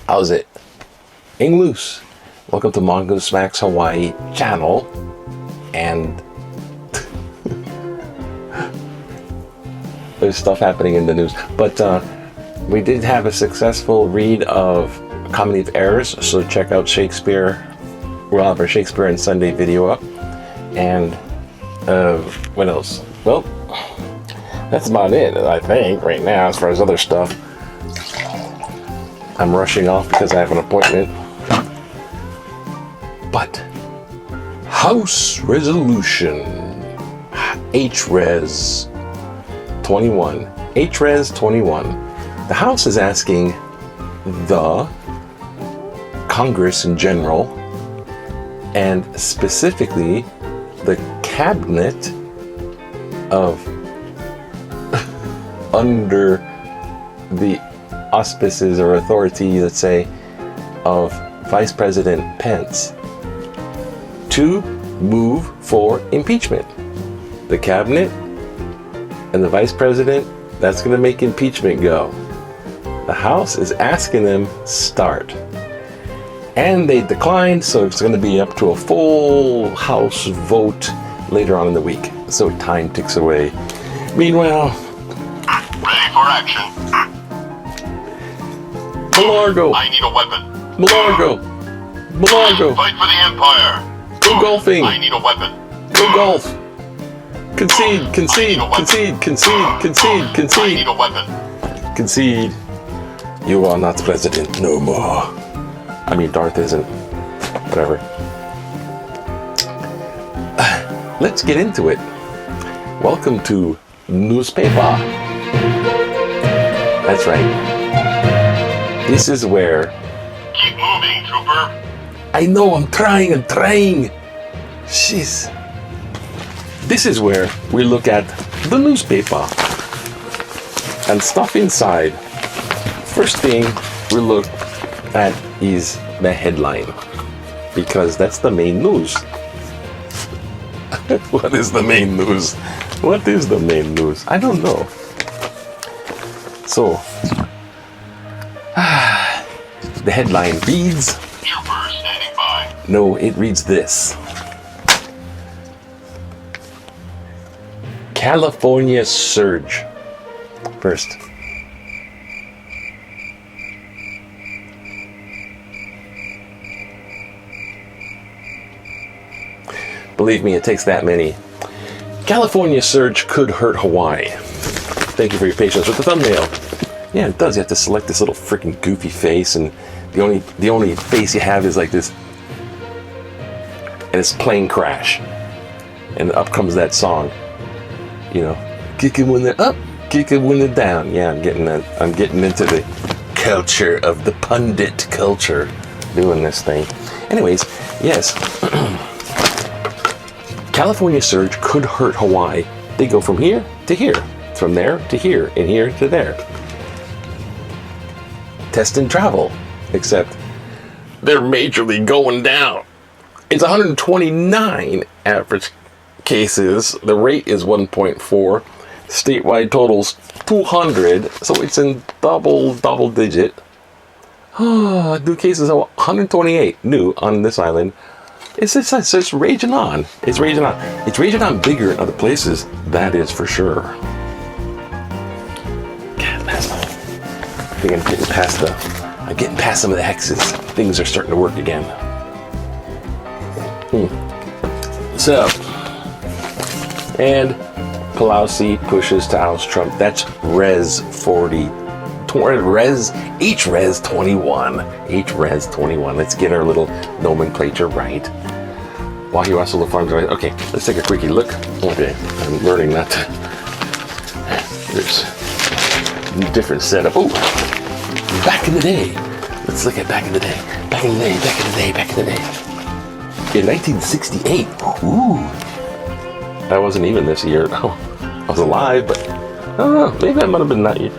How's it? Hang loose. Welcome to Mongo Smacks Hawaii channel. And there's stuff happening in the news. But we did have a successful read of Comedy of Errors. So check out Shakespeare. We'll have our Shakespeare and Sunday video up. And what else? Well, that's about it, I think, right now as far as other stuff. I'm rushing off because I have an appointment. But House Resolution HRES 21. HRES 21. The House is asking the Congress in general, and specifically the cabinet of under the auspices or authority, let's say, of Vice President Pence to move for impeachment. The cabinet and the Vice President, that's going to make impeachment go. The House is asking them start. And they declined, so it's going to be up to a full House vote later on in the week. So time ticks away. Meanwhile, ready for action. Malargo! I need a weapon. Malargo! Malargo! Fight for the Empire. Go golfing! I need a weapon. Go golf! Concede! Concede! Concede! Concede! Concede! I Concede! need a weapon. Concede! You are not president no more. I mean, Darth isn't. Whatever. Let's get into it. Welcome to newspaper. That's right. This is where... Keep moving, trooper. I know, I'm trying. Jeez. This is where we look at the newspaper and stuff inside. First thing we look at is the headline, because that's the main news. What is the main news? What is the main news? I don't know. So... the headline reads... Trooper standing by. No, it reads this. California surge. First. Believe me, it takes that many. California surge could hurt Hawaii. Thank you for your patience with the thumbnail. Yeah, it does. You have to select this little freaking goofy face, and the only face you have is like this, and it's plane crash, and up comes that song. You know, kick it when they're up, kick it when they're down. Yeah, I'm getting into the culture of the pundit culture, doing this thing. Anyways, yes, California surge could hurt Hawaii. They go from here to here, from there to here, and here to there. Test and travel, except they're majorly going down. It's 129 average cases. The rate is 1.4. Statewide totals 200. So it's in double digit. New cases of 128 new on this island. It's raging on. It's raging on. It's raging on bigger in other places. That is for sure. I'm getting past some of the hexes. Things are starting to work again. So, and Pelosi pushes to oust Trump. That's Res 40. HRES 21. HRES 21. Let's get our little nomenclature right. Wahoo Russell, the farms. Okay, let's take a quickie look. Okay, I'm learning not to. There's a different setup. Oh, Back in the day. Let's look at back in the day. Back in the day, back in the day, back in the day. In 1968. Ooh. I wasn't even this year. Oh, I was alive, but I don't know. Maybe I might have been that year.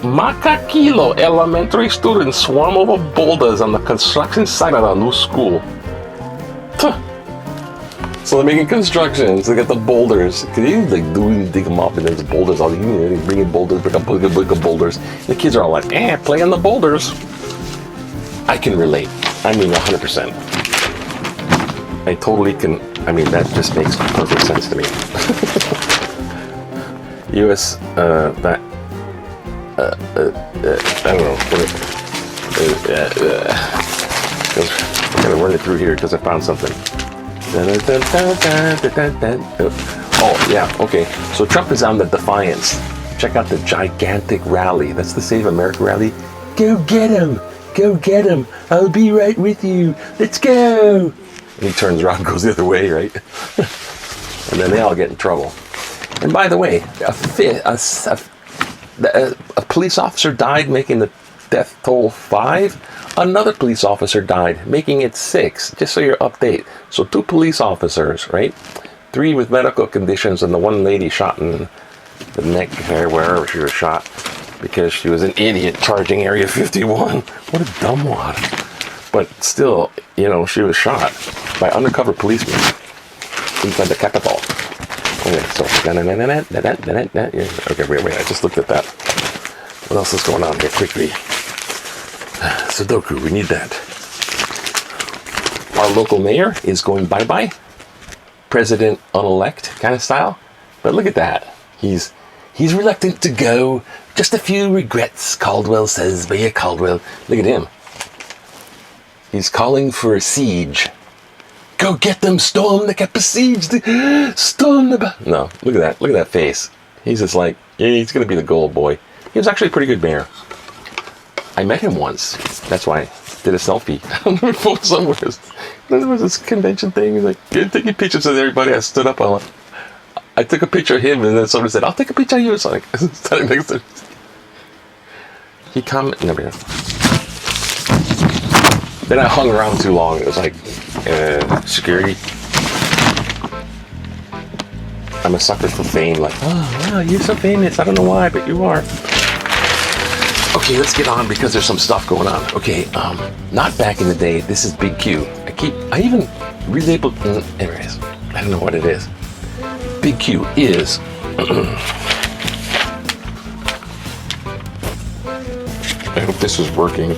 Makakilo elementary students swarm over boulders on the construction site of a new school. Huh. So they're making constructions. They got the boulders. Cause you dig them up, and there's boulders. All you bring in boulders, bring up boulders. The kids are all like, play on the boulders. I can relate. I mean, 100%. I totally can. I mean, that just makes perfect sense to me. U.S. That. I don't know. I'm gonna run it through here because I found something. Oh, yeah, okay. So Trump is on the Defiance. Check out the gigantic rally. That's the Save America rally. Go get him! Go get him! I'll be right with you. Let's go! And he turns around and goes the other way, right? And then they all get in trouble. And by the way, a police officer died, making the death toll 5. Another police officer died, making it 6. Just so you're update. So 2 police officers, right? 3 with medical conditions, and the one lady shot in the neck or wherever she was shot because she was an idiot charging Area 51. What a dumbwad. But still, she was shot by undercover policemen inside the Capitol. Okay, so okay, wait, I just looked at that. What else is going on here quickly? Sudoku, we need that. Our local mayor is going bye-bye. President-elect kind of style. But look at that. He's reluctant to go. Just a few regrets, Caldwell says. Mayor Caldwell. Look at him. He's calling for a siege. Go get them, storm, they got besieged. Storm the... No, look at that. Look at that face. He's just like, he's going to be the gold boy. He was actually a pretty good mayor. I met him once. That's why I did a selfie. Somewhere. There was this convention thing. He's like, taking pictures of everybody. I stood up. I took a picture of him, and then somebody said, I'll take a picture of you. So I standing next to him. He never know. Then I hung around too long. It was like, security. I'm a sucker for fame. Like, oh, wow, you're so famous. I don't know why, but you are. Okay, let's get on because there's some stuff going on. Okay, not back in the day. This is Big Q. I even relabeled. Anyways, I don't know what it is. Big Q is. I hope this is working.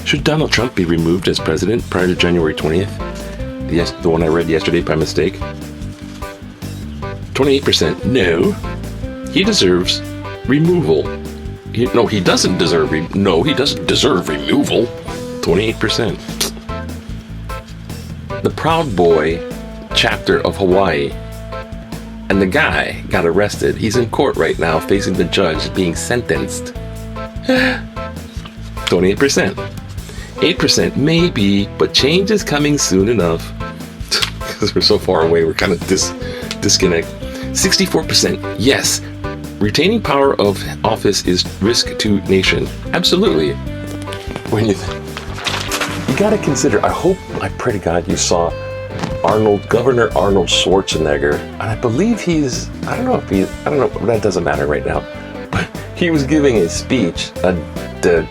Should Donald Trump be removed as president prior to January 20th? Yes, the one I read yesterday by mistake. 28%. No. He deserves removal. He doesn't deserve removal. 28%. The Proud Boy chapter of Hawaii. And the guy got arrested. He's in court right now facing the judge being sentenced. 28%. 8% maybe, but change is coming soon enough. Because we're so far away, we're kind of disconnect. 64% yes. Retaining power of office is risk to nation. Absolutely. When you gotta consider, I pray to God you saw Governor Arnold Schwarzenegger, and I believe I don't know, that doesn't matter right now, but he was giving a speech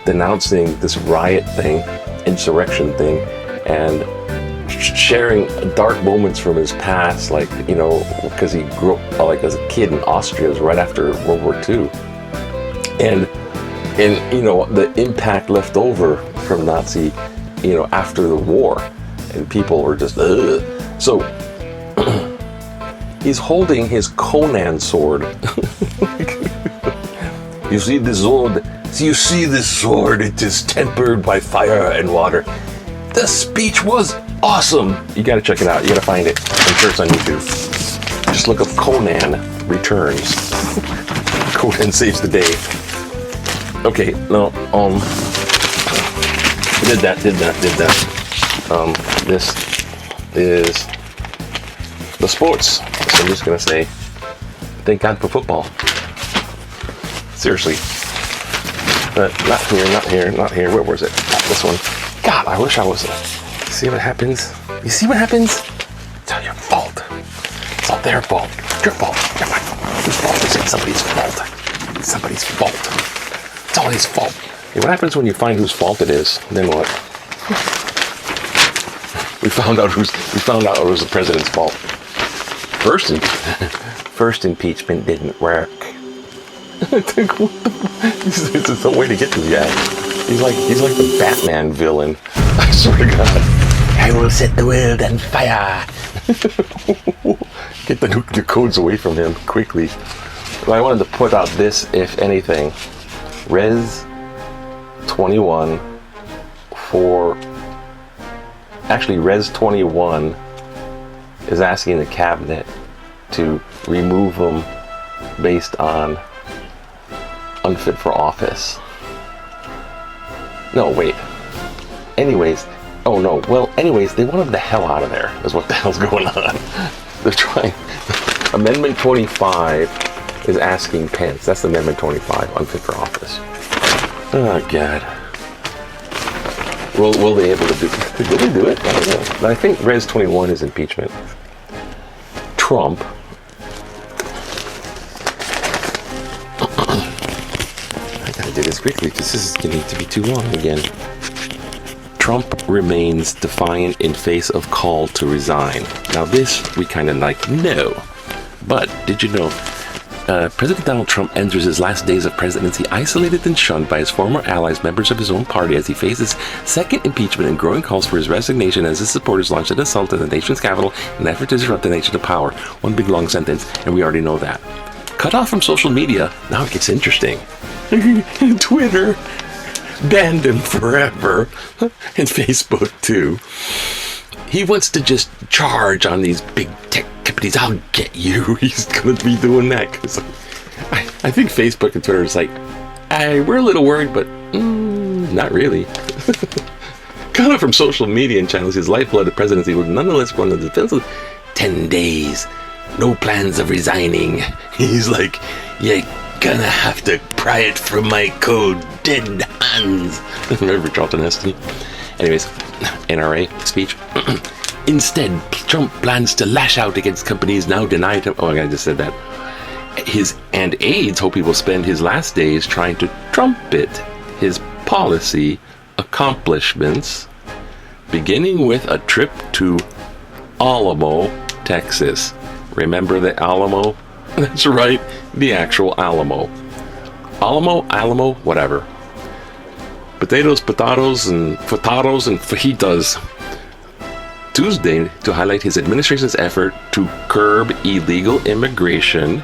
denouncing this riot thing, insurrection thing, and sharing dark moments from his past, like, because he grew up like as a kid in Austria, right after World War II, and the impact left over from Nazi, after the war, and people were just ugh. So he's holding his Conan sword. You see this sword, it is tempered by fire and water. The speech was awesome. You gotta check it out. You gotta find it. I'm sure it's on YouTube. Just look up Conan Returns. Conan saves the day. Okay, no, did that. This is the sports. So I'm just gonna say, thank God for football. Seriously. But not here, not here, not here. Where was it? This one. God, I wish I was. See what happens? You see what happens? It's all your fault. It's all their fault. Your fault. Your fault. Whose fault is it? Somebody's fault. It's somebody's fault. It's all his fault. Hey, what happens when you find whose fault it is? Then what? We found out it was the president's fault. First impeachment didn't work. This is some way to get this guy. He's like the Batman villain. I swear to God. I will set the world on fire. Get the codes away from him quickly. But I wanted to put out this, if anything. Res 21 for... Actually, Res 21 is asking the cabinet to remove him based on unfit for office. No, wait. Anyways, oh no, well, anyways, they want him the hell out of there, is what the hell's going on. They're trying. Amendment 25 is asking Pence. That's Amendment 25, unfit for office. Oh, God. Will they able to do it? Did they do it? I don't know. But I think Res 21 is impeachment. Trump. I gotta do this quickly because this is getting to be too long again. Trump remains defiant in face of call to resign. Now this we kind of like know. But did you know President Donald Trump enters his last days of presidency isolated and shunned by his former allies, members of his own party, as he faces second impeachment and growing calls for his resignation as his supporters launched an assault on the nation's capital in an effort to disrupt the nation to power. One big long sentence, and we already know that. Cut off from social media, now it gets interesting. Twitter banned him forever, and Facebook too. He wants to just charge on these big tech companies. I'll get you. He's going to be doing that. Cause I think Facebook and Twitter is like, we're a little worried, but not really. Cut off from social media and channels, his lifeblood of presidency would nonetheless go on the defensive. 10 days. No plans of resigning. He's like, you're gonna have to pry it from my cold, dead hands. Remember Charlton Heston? Anyways, NRA speech. Instead, Trump plans to lash out against companies now denied him. Oh, I just said that. His and aides hope he will spend his last days trying to trumpet his policy accomplishments, beginning with a trip to Alamo, Texas. Remember the Alamo? That's right, the actual Alamo. Alamo, whatever. Potatoes, and fajitas. Tuesday, to highlight his administration's effort to curb illegal immigration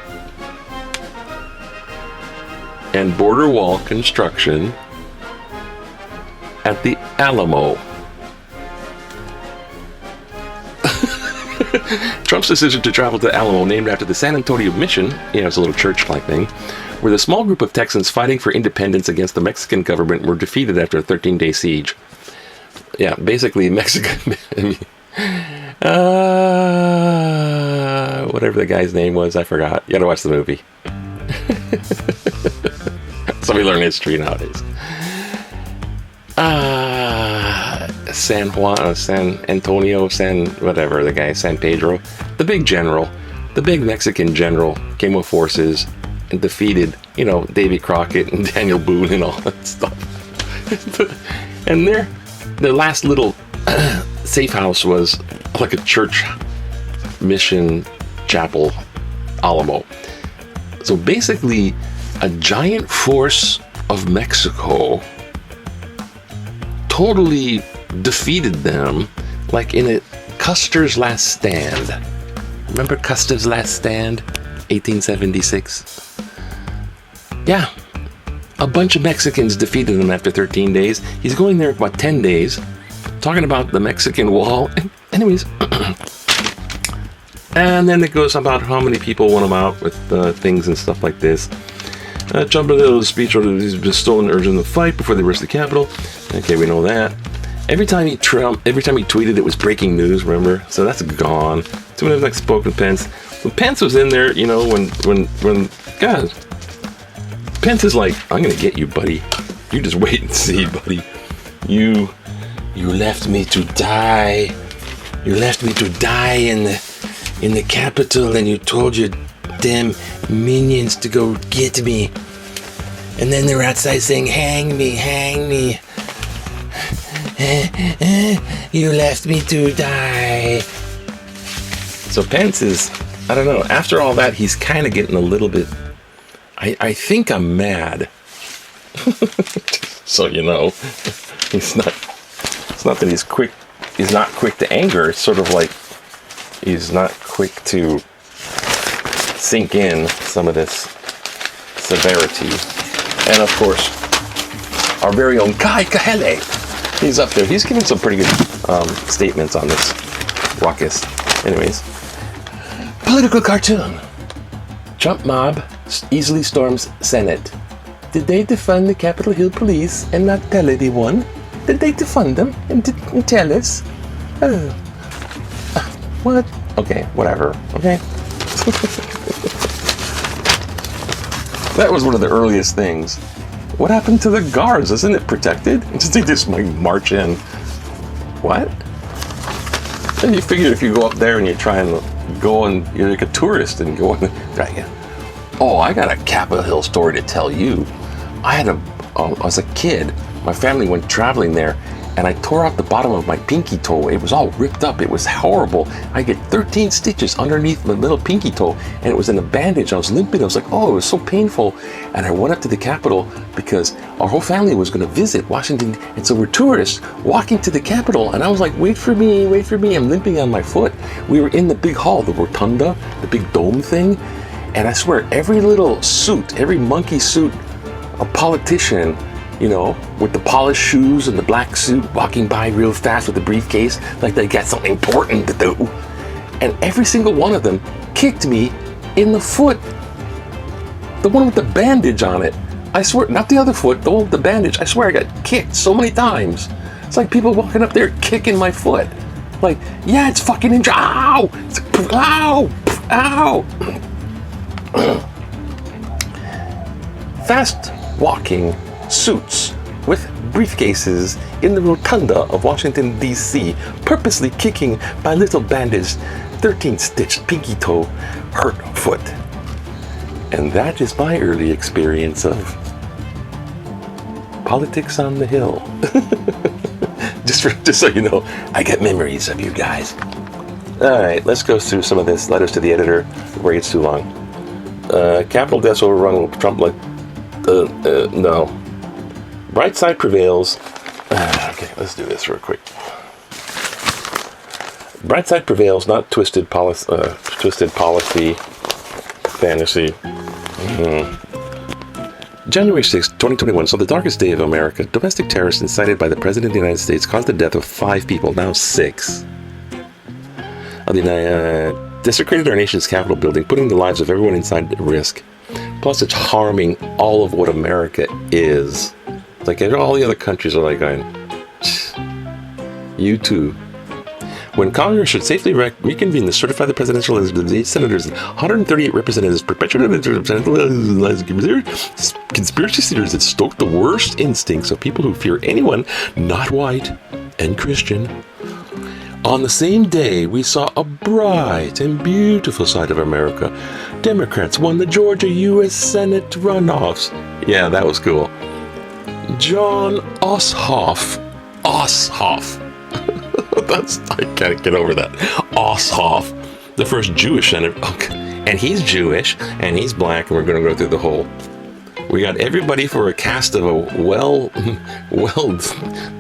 and border wall construction at the Alamo. Trump's decision to travel to Alamo, named after the San Antonio Mission, it's a little church-like thing, where the small group of Texans fighting for independence against the Mexican government were defeated after a 13-day siege. Yeah, basically Mexican... whatever the guy's name was, I forgot. You gotta watch the movie. So we learn history nowadays. San Juan, San Antonio, whatever the guy, San Pedro, the big general, the big Mexican general came with forces and defeated, Davy Crockett and Daniel Boone and all that stuff. And their last little safe house was like a church mission chapel, Alamo. So basically, a giant force of Mexico totally defeated them, like in a Custer's Last Stand. Remember Custer's Last Stand, 1876? Yeah, a bunch of Mexicans defeated him after 13 days. He's going there for about 10 days, talking about the Mexican Wall. Anyways, and then it goes about how many people want him out with things and stuff like this. Trump a little speech or he's bestowing urging the fight before they rush the Capitol. Okay, we know that. Every time he tweeted, it was breaking news. Remember, so that's gone. So when I spoke with Pence, when Pence was in there, when God, Pence is like, I'm gonna get you, buddy. You just wait and see, buddy. You left me to die. You left me to die in the capital, and you told your damn minions to go get me. And then they're outside saying, hang me, hang me. You left me to die. So Pence is, I don't know, after all that, he's kind of getting a little bit, I think I'm mad. So, you know, it's not that he's not quick to anger. It's sort of like he's not quick to sink in some of this severity. And of course, our very own Kai Kahele, he's up there. He's giving some pretty good statements on this ruckus. Anyways, political cartoon. Trump mob easily storms Senate. Did they defund the Capitol Hill police and not tell anyone? Did they defund them and didn't tell us? Oh. What? Okay, whatever. Okay. That was one of the earliest things. What happened to the guards? Isn't it protected? They just might march in. What? And you figure if you go up there and you try and go and you're like a tourist and go in, oh, I got a Capitol Hill story to tell you. As a kid, my family went traveling there, and I tore out the bottom of my pinky toe. It was all ripped up. It was horrible. I get 13 stitches underneath my little pinky toe, and it was in a bandage. I was limping. I was like, oh, it was so painful. And I went up to the Capitol because our whole family was going to visit Washington, and so we're tourists walking to the Capitol, and I was like, wait for me. I'm limping on my foot. We were in the big hall, the rotunda, the big dome thing, and I swear, every little suit, every monkey suit, a politician, you know, with the polished shoes and the black suit, walking by real fast with the briefcase, like they got something important to do. And every single one of them kicked me in the foot. The one with the bandage on it. I swear, not the other foot, the one with the bandage. I swear I got kicked so many times. It's like people walking up there kicking my foot. Like, yeah, it's fucking injured. Ow! It's like, ow! Ow! Fast walking suits with briefcases in the rotunda of Washington, D.C., purposely kicking my little bandaged 13-stitched pinky toe hurt foot. And that is my early experience of politics on the Hill. just so you know, I got memories of you guys. All right, let's go through some of this. Letters to the editor before it gets too long. Capital deaths overrun will Trump like... no. Bright side prevails. Okay, let's do this real quick. Bright side prevails, not twisted policy fantasy. January 6, 2021 saw the darkest day of America. Domestic terrorists incited by the President of the United States caused the death of 5 people, now 6. Desecrated our nation's Capitol building, putting the lives of everyone inside at risk. Plus, it's harming all of what America is. It's like all the other countries are like going, you too. When Congress should safely reconvene to certify the presidential list of 8 senators and 138 representatives perpetuated conspiracy theories that stoke the worst instincts of people who fear anyone not white and Christian. On the same day, we saw a bright and beautiful side of America. Democrats won the Georgia U.S. Senate runoffs. Yeah, that was cool. John Ossoff. I can't get over that. Ossoff, the first Jewish senator. And he's Jewish, and he's black, and we're going to go through the whole. We got everybody for a cast of a well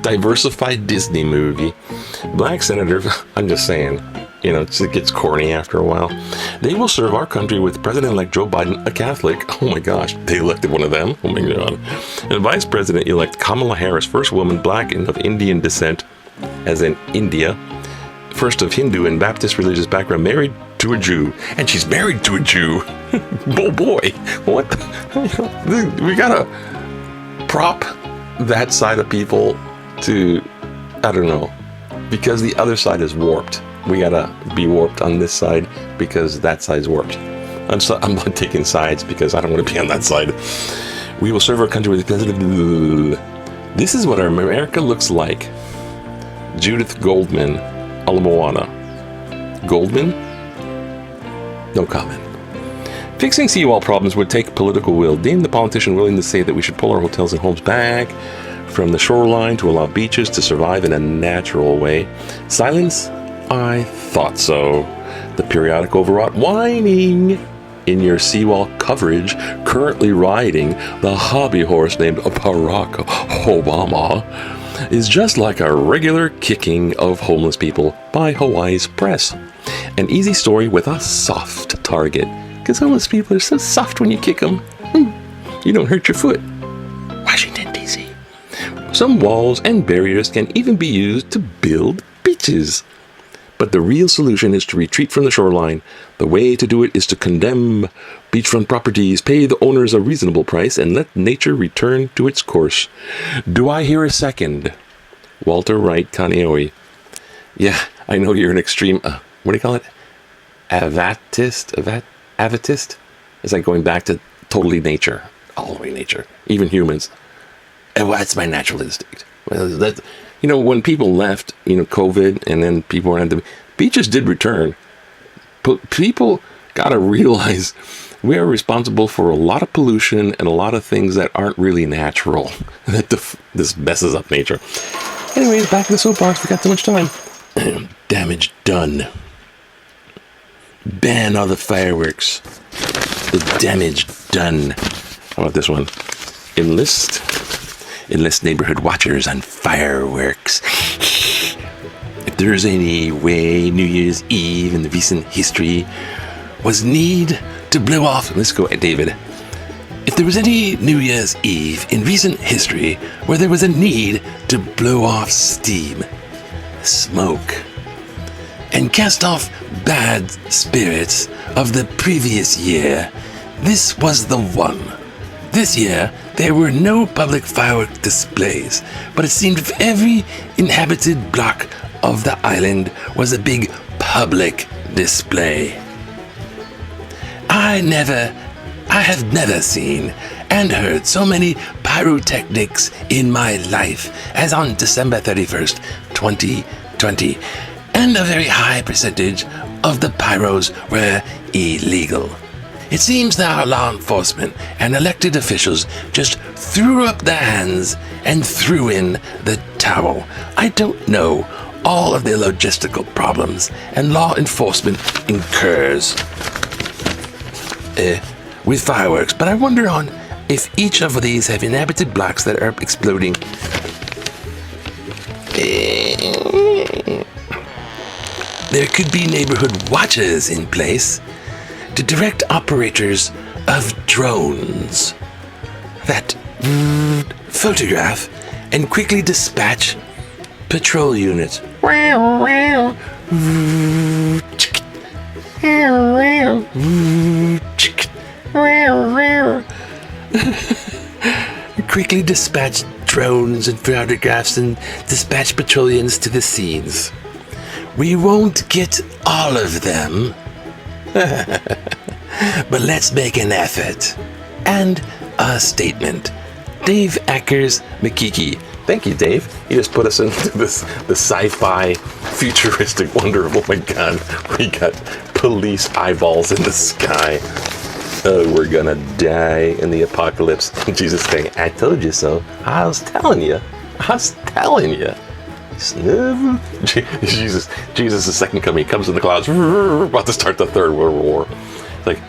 diversified Disney movie. Black senator, I'm just saying, you know, it gets corny after a while. They will serve our country with President-elect Joe Biden, a Catholic. Oh my gosh, they elected one of them. Oh my God. And Vice President-elect Kamala Harris, first woman black and of Indian descent, as in India, first of Hindu and Baptist religious background, married to a Jew. And she's married to a Jew. Oh boy, what? We gotta prop that side of people to, I don't know, because the other side is warped. We gotta be warped on this side because that side's warped. I'm not taking sides because I don't want to be on that side. We will serve our country with... This is what our America looks like. Judith Goldman, Ala Moana. Goldman? No comment. Fixing seawall problems would take political will. Name the politician willing to say that we should pull our hotels and homes back from the shoreline to allow beaches to survive in a natural way. Silence? I thought so. The periodic overwrought whining in your seawall coverage, currently riding the hobby horse named Barack Obama, is just like a regular kicking of homeless people by Hawaii's press. An easy story with a soft target, because homeless people are so soft when you kick them. You don't hurt your foot. Washington, D.C. Some walls and barriers can even be used to build beaches. But the real solution is to retreat from the shoreline. The way to do it is to condemn beachfront properties, pay the owners a reasonable price, and let nature return to its course. Do I hear a second? Walter Wright Kaneohe. Yeah, I know you're an extreme, what do you call it? Avatist? It's like going back to totally nature. All the way nature. Even humans. Well, that's my natural instinct. Well, that's... You know, when people left, COVID, and then people went to beaches did return. But people got to realize we are responsible for a lot of pollution and a lot of things that aren't really natural. This messes up nature. Anyway, back to the soapbox. We got too much time. Damage done. Ban all the fireworks. The damage done. How about this one? Enlist neighborhood watchers on fireworks. If there's any way New Year's Eve in the recent history was need to blow off... Let's go, David. If there was any New Year's Eve in recent history where there was a need to blow off steam, smoke, and cast off bad spirits of the previous year, this was the one. This year, there were no public firework displays, but it seemed every inhabited block of the island was a big public display. I have never seen and heard so many pyrotechnics in my life as on December 31st, 2020, and a very high percentage of the pyros were illegal. It seems that our law enforcement and elected officials just threw up their hands and threw in the towel. I don't know all of the logistical problems and law enforcement incurs with fireworks, but I wonder if each of these have inhabited blocks that are exploding. There could be neighborhood watchers in place to direct operators of drones that photograph and quickly dispatch patrol units. Quickly dispatch drones and photographs and dispatch patrol units to the scenes. We won't get all of them, but let's make an effort and a statement. Dave Ackers McKeekey. Thank you, Dave. You just put us into the sci-fi futuristic wonder of, oh my god, we got police eyeballs in the sky. We're gonna die in the apocalypse. Jesus saying, I told you so. I was telling you. Jesus, the second coming, comes in the clouds, about to start the Third World War. It's like,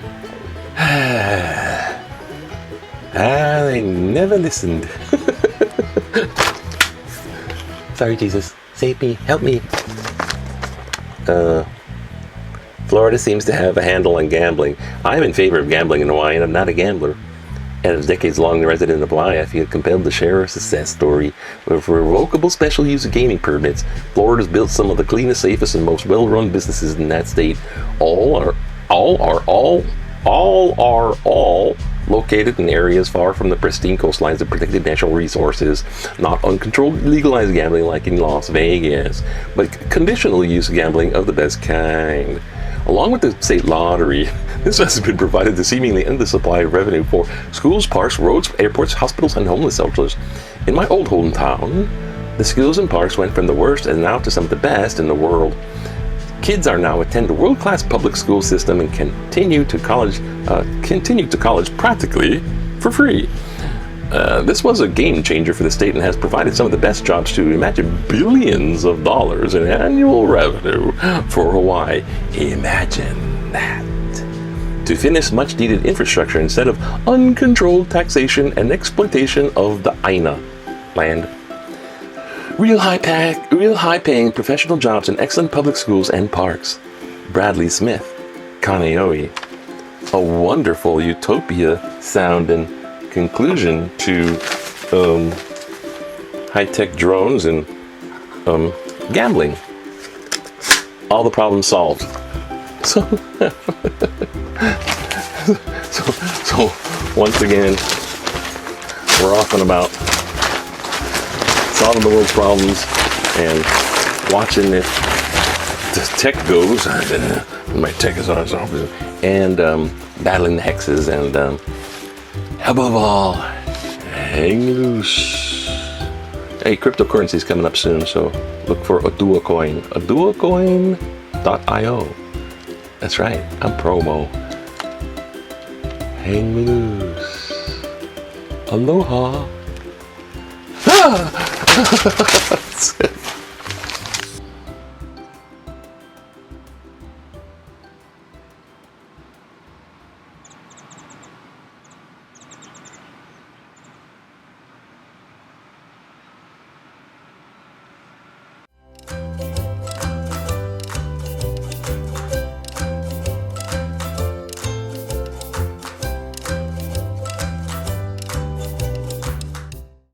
they never listened. Sorry, Jesus, save me, help me. Florida seems to have a handle on gambling. I'm in favor of gambling in Hawaii, and I'm not a gambler. And as a decades-long resident of Hawaii, I feel compelled to share a success story with revocable special use of gaming permits. Florida's built some of the cleanest, safest, and most well-run businesses in that state. All are located in areas far from the pristine coastlines and protected natural resources. Not uncontrolled, legalized gambling like in Las Vegas, but conditional use gambling of the best kind. Along with the state lottery, this has been provided to seemingly endless supply of revenue for schools, parks, roads, airports, hospitals, and homeless shelters. In my old hometown, the schools and parks went from the worst and now to some of the best in the world. Kids are now attend a world-class public school system and continue to college practically for free. This was a game changer for the state and has provided some of the best jobs to imagine billions of dollars in annual revenue for Hawaii. Imagine that. To finish much needed infrastructure instead of uncontrolled taxation and exploitation of the Aina land. Real high-paying professional jobs in excellent public schools and parks. Bradley Smith, Kaneohe. A wonderful utopia sound and conclusion to high-tech drones and gambling. All the problems solved. So once again, we're off and about, solving the world's problems and watching if the tech goes. My tech is on its own. And battling the hexes and above all, hang loose. Hey, cryptocurrency is coming up soon, so look for Oduwa coin. OduwaCoin.io. That's right, I'm promo. Hang loose. Aloha.